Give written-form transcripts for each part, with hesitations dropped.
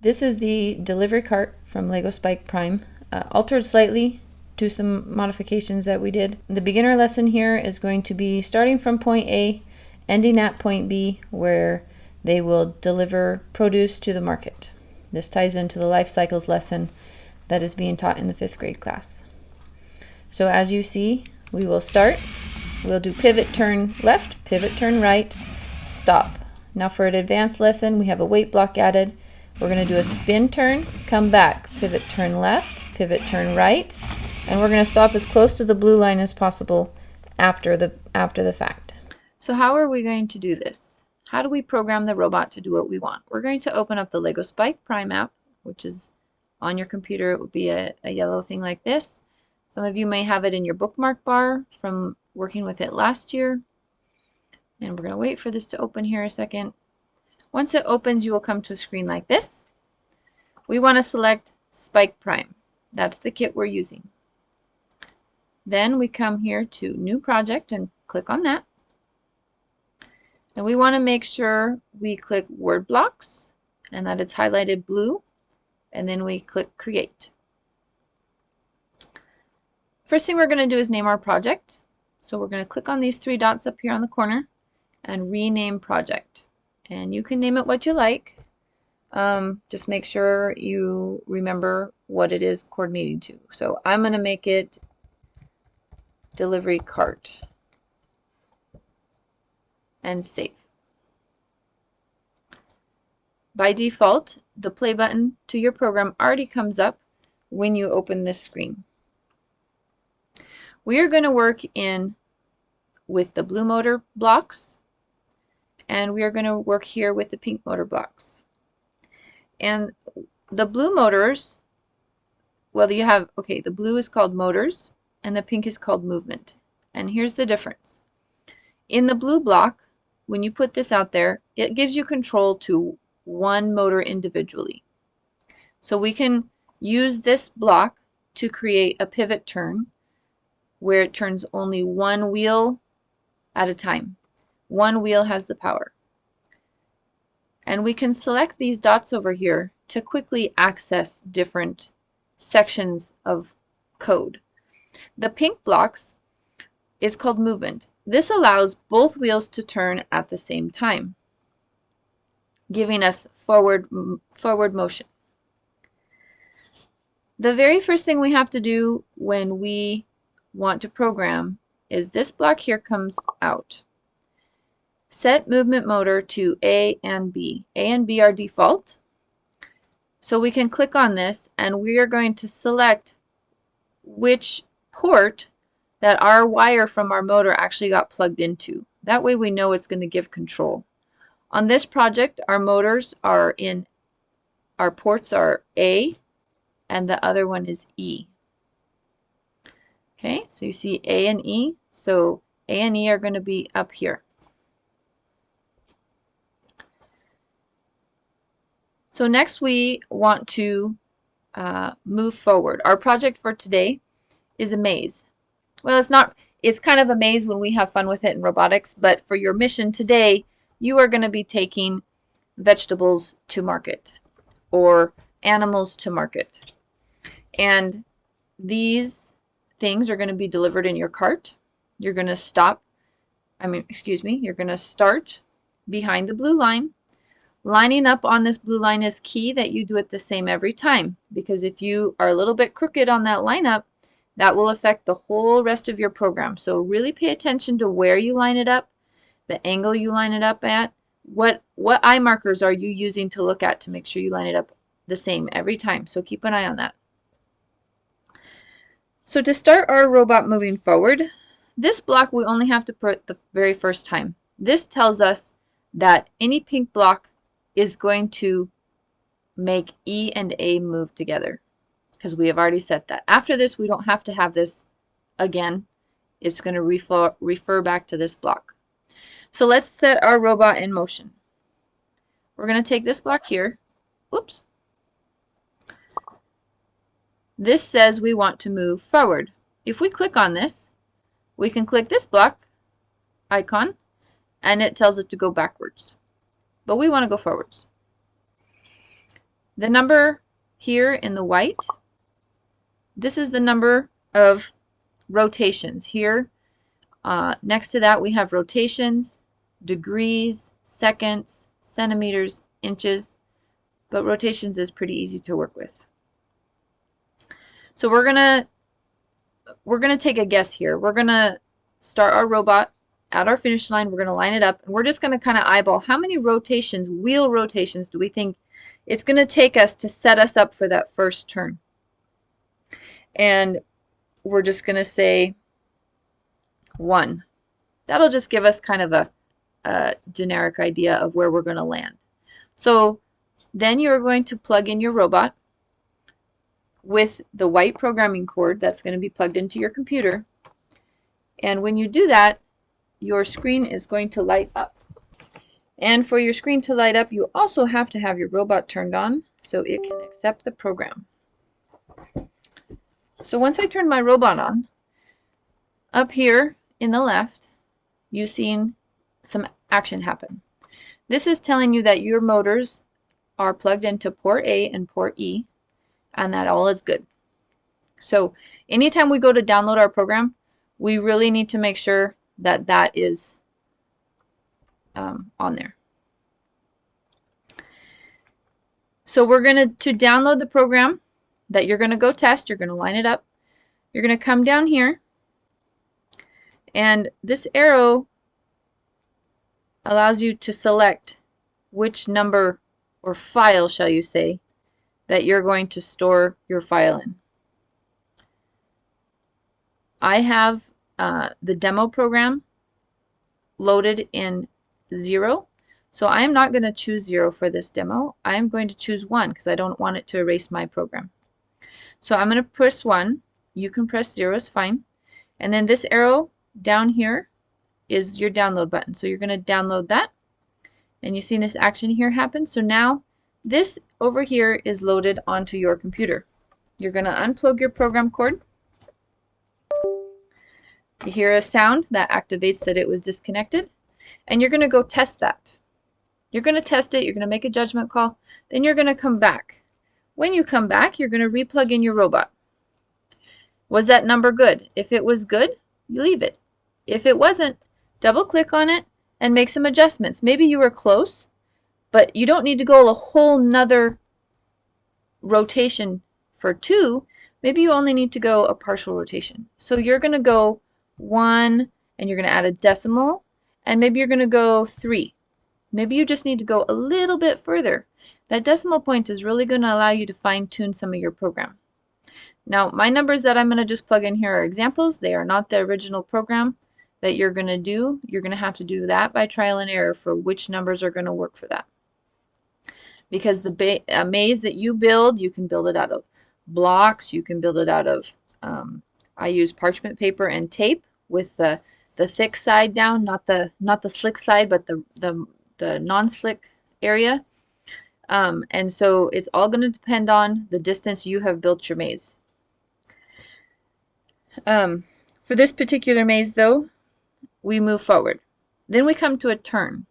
This is the delivery cart from Lego Spike Prime, altered slightly to some modifications that we did. The beginner lesson here is going to be starting from point A, ending at point B, where they will deliver produce to the market. This ties into the life cycles lesson that is being taught in the 5th grade class. So as you see, we will start. We'll do pivot, turn left, pivot, turn right, stop. Now for an advanced lesson, we have a weight block added. We're going to do a spin turn, come back, pivot, turn left, pivot, turn right, and we're going to stop as close to the blue line as possible after the fact. So how are we going to do this? How do we program the robot to do what we want? We're going to open up the Lego Spike Prime app, which is on your computer. It would be a yellow thing like this. Some of you may have it in your bookmark bar from working with it last year. And we're going to wait for this to open here a second. Once it opens, you will come to a screen like this. We want to select Spike Prime. That's the kit we're using. Then we come here to New Project and click on that. And we want to make sure we click Word Blocks and that it's highlighted blue. And then we click Create. First thing we're going to do is name our project. So we're going to click on these 3 dots up here on the corner and rename project. And you can name it what you like. Just make sure you remember what it is coordinating to. So I'm going to make it delivery cart and save. By default, the play button to your program already comes up when you open this screen. We are going to work with the blue motor blocks, and we are going to work here with the pink motor blocks. And the blue motors, well, you have, okay, the blue is called motors and the pink is called movement. And here's the difference. In the blue block, when you put this out there, it gives you control to one motor individually. So we can use this block to create a pivot turn where it turns only one wheel at a time. One wheel has the power. And we can select these dots over here to quickly access different sections of code. The pink blocks is called movement. This allows both wheels to turn at the same time, giving us forward motion. The very first thing we have to do when we want to program is this block here comes out. Set movement motor to A and B. A and B are default. So we can click on this and we are going to select which port that our wire from our motor actually got plugged into. That way we know it's going to give control. On this project, our motors are in, our ports are A and the other one is E. Okay, so you see A and E. So A and E are going to be up here. So next we want to move forward. Our project for today is a maze. Well, it's kind of a maze when we have fun with it in robotics, but for your mission today, you are going to be taking vegetables to market or animals to market. And these things are going to be delivered in your cart. You're going to you're going to start behind the blue line. Lining up on this blue line is key that you do it the same every time, because if you are a little bit crooked on that lineup, that will affect the whole rest of your program. So really pay attention to where you line it up, the angle you line it up at, what eye markers are you using to look at to make sure you line it up the same every time. So keep an eye on that. So to start our robot moving forward, this block we only have to put the very first time. This tells us that any pink block is going to make E and A move together because we have already set that. After this, we don't have to have this again. It's going to refer back to this block. So let's set our robot in motion. We're going to take this block here. Whoops. This says we want to move forward. If we click on this, we can click this block icon and it tells it to go backwards. But we want to go forwards. The number here in the white, this is the number of rotations. Here, next to that we have rotations, degrees, seconds, centimeters, inches, but rotations is pretty easy to work with. So we're gonna take a guess here. We're gonna start our robot at our finish line. We're gonna line it up, and we're just gonna kind of eyeball how many rotations, wheel rotations, do we think it's gonna take us to set us up for that first turn. And we're just gonna say 1. That'll just give us kind of a generic idea of where we're going to land. So then you're going to plug in your robot with the white programming cord that's going to be plugged into your computer. And when you do that, your screen is going to light up. And for your screen to light up, you also have to have your robot turned on so it can accept the program. So once I turn my robot on, up here in the left, you've seen some action happen. This is telling you that your motors are plugged into port A and port E, and that all is good. So anytime we go to download our program, we really need to make sure that that is on there. So we're going to download the program that you're going to go test. You're going to line it up. You're going to come down here, and this arrow allows you to select which number or file, shall you say, that you're going to store your file in. I have the demo program loaded in 0, so I'm not going to choose 0 for this demo. I'm going to choose 1 because I don't want it to erase my program. So I'm going to press 1. You can press 0, it's fine. And then this arrow down here is your download button. So you're going to download that. And you've seen this action here happen. So now this over here is loaded onto your computer. You're going to unplug your program cord. You hear a sound that activates that it was disconnected. And you're going to go test that. You're going to test it. You're going to make a judgment call. Then you're going to come back. When you come back, you're going to replug in your robot. Was that number good? If it was good, you leave it. If it wasn't, double click on it and make some adjustments. Maybe you were close, but you don't need to go a whole nother rotation for 2. Maybe you only need to go a partial rotation. So you're going to go 1 and you're going to add a decimal, and maybe you're going to go 3. Maybe you just need to go a little bit further. That decimal point is really going to allow you to fine-tune some of your program. Now, my numbers that I'm going to just plug in here are examples. They are not the original program that you're going to do. You're going to have to do that by trial and error for which numbers are going to work for that. Because the maze that you build, you can build it out of blocks. You can build it out of, I use parchment paper and tape with the thick side down, not the slick side, but the non-slick area. And so it's all going to depend on the distance you have built your maze. For this particular maze, though, we move forward. Then we come to a turn,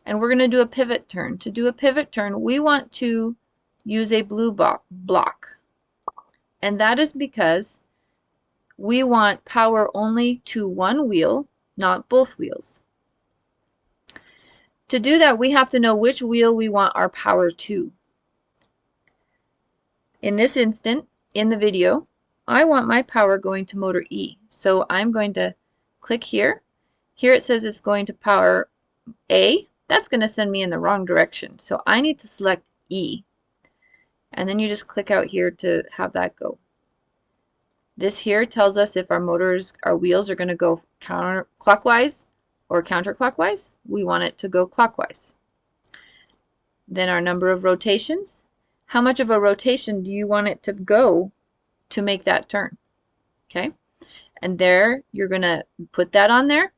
and we're going to do a pivot turn. To do a pivot turn, we want to use a blue block, and that is because we want power only to one wheel, not both wheels. To do that, we have to know which wheel we want our power to. In this instant, in the video, I want my power going to motor E. So I'm going to click here. Here it says it's going to power A. That's going to send me in the wrong direction. So I need to select E. And then you just click out here to have that go. This here tells us if our wheels are going to go counterclockwise or counterclockwise. We want it to go clockwise. Then our number of rotations. How much of a rotation do you want it to go to make that turn? Okay, and there you're going to put that on there.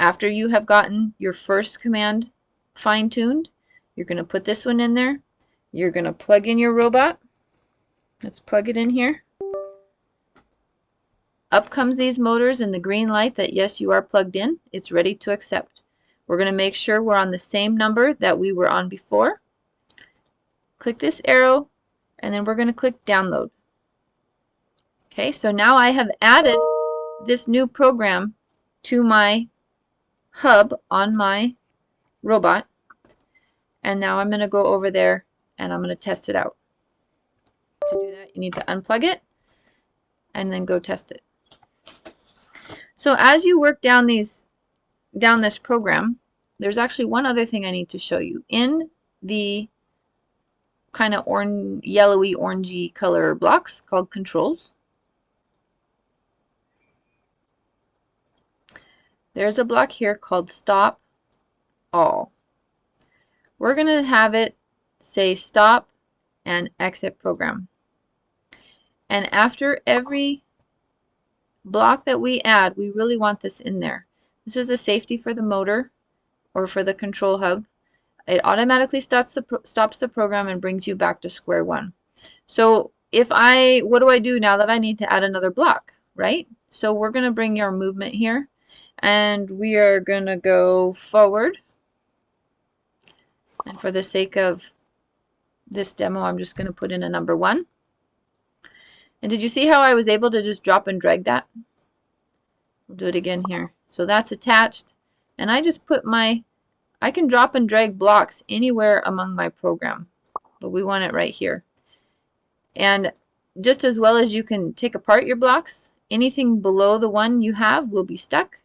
After you have gotten your first command fine-tuned, you're going to put this one in there. You're going to plug in your robot. Let's plug it in here. Up comes these motors in the green light that yes, you are plugged in. It's ready to accept. We're going to make sure we're on the same number that we were on before. Click this arrow, and then we're going to click download. Okay, so now I have added this new program to my hub on my robot, and now I'm going to go over there and I'm going to test it out. To do that, you need to unplug it and then go test it. So as you work down this program, there's actually one other thing I need to show you. In the kind of yellowy orangey color blocks called controls, there's a block here called stop all. We're going to have it say stop and exit program. And after every block that we add, we really want this in there. This is a safety for the motor or for the control hub. It automatically stops the program and brings you back to square one. So what do I do now that I need to add another block, right? So we're going to bring your movement here, and we are going to go forward. And for the sake of this demo, I'm just going to put in a number 1. And did you see how I was able to just drop and drag that? We'll do it again here. So that's attached, and I just put I can drop and drag blocks anywhere among my program, but we want it right here. And just as well as you can take apart your blocks, anything below the one you have will be stuck.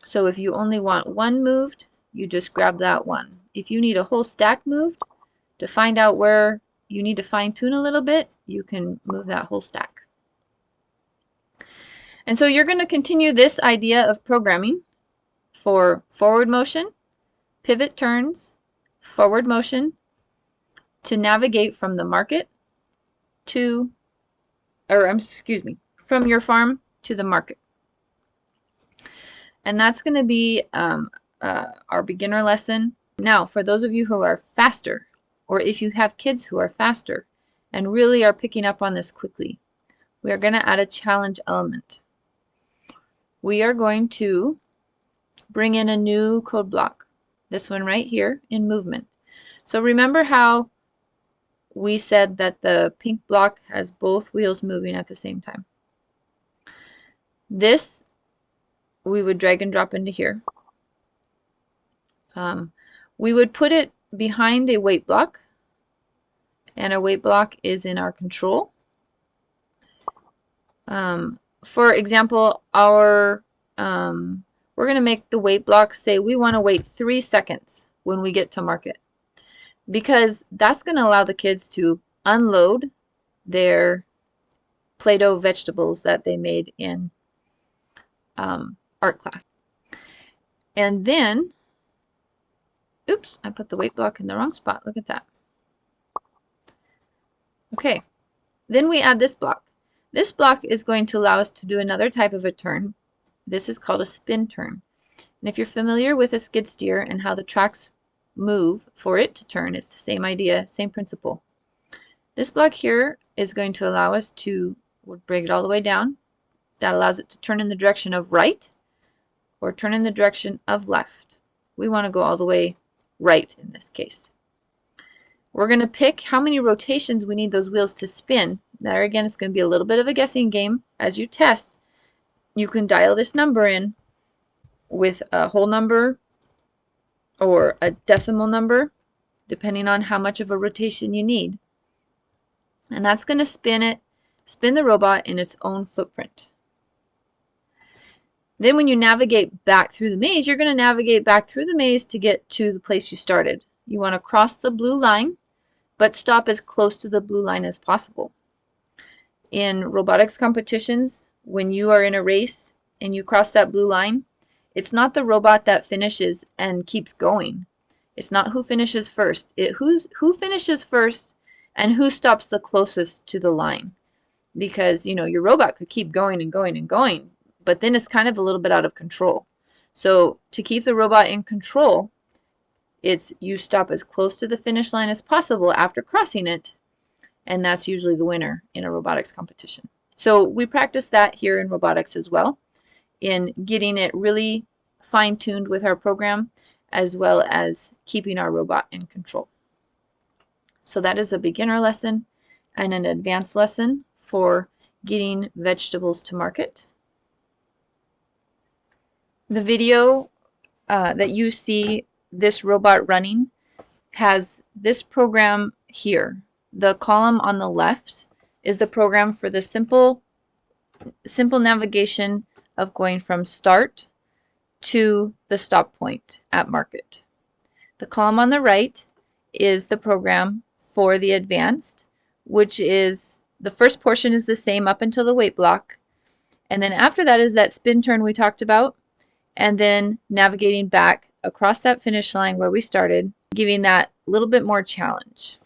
So if you only want one moved, you just grab that one. If you need a whole stack moved to find out where you need to fine tune a little bit, you can move that whole stack. And so you're going to continue this idea of programming for forward motion, pivot turns, forward motion, to navigate from the market to, from your farm to the market. And that's going to be our beginner lesson. Now, for those of you who are faster, or if you have kids who are faster and really are picking up on this quickly, we are going to add a challenge element. We are going to bring in a new code block, this one right here in movement. So remember how we said that the pink block has both wheels moving at the same time. This we would drag and drop into here. We would put it behind a weight block, and a weight block is in our control. For example, we're going to make the weight block say we want to wait 3 seconds when we get to market, because that's going to allow the kids to unload their Play-Doh vegetables that they made in art class. And then, oops, I put the weight block in the wrong spot. Look at that. Okay, then we add this block. This block is going to allow us to do another type of a turn. This is called a spin turn. And if you're familiar with a skid steer and how the tracks move for it to turn, it's the same idea, same principle. This block here is going to allow us to, we'll bring it all the way down. That allows it to turn in the direction of right or turn in the direction of left. We want to go all the way right in this case. We're going to pick how many rotations we need those wheels to spin. There again, it's going to be a little bit of a guessing game. As you test, you can dial this number in with a whole number or a decimal number, depending on how much of a rotation you need. And that's going to spin the robot in its own footprint. Then when you navigate back through the maze, you're going to navigate back through the maze to get to the place you started. You want to cross the blue line, but stop as close to the blue line as possible. In robotics competitions, when you are in a race and you cross that blue line, it's not the robot that finishes and keeps going. It's not who finishes first. Who finishes first and who stops the closest to the line. Because, you know, your robot could keep going and going and going, but then it's kind of a little bit out of control. So to keep the robot in control, it's you stop as close to the finish line as possible after crossing it, and that's usually the winner in a robotics competition. So we practice that here in robotics as well, in getting it really fine-tuned with our program, as well as keeping our robot in control. So that is a beginner lesson and an advanced lesson for getting vegetables to market. The video that you see this robot running has this program here. The column on the left is the program for the simple navigation of going from start to the stop point at market. The column on the right is the program for the advanced, which is the first portion is the same up until the weight block, and then after that is that spin turn we talked about, and then navigating back across that finish line where we started, giving that little bit more challenge.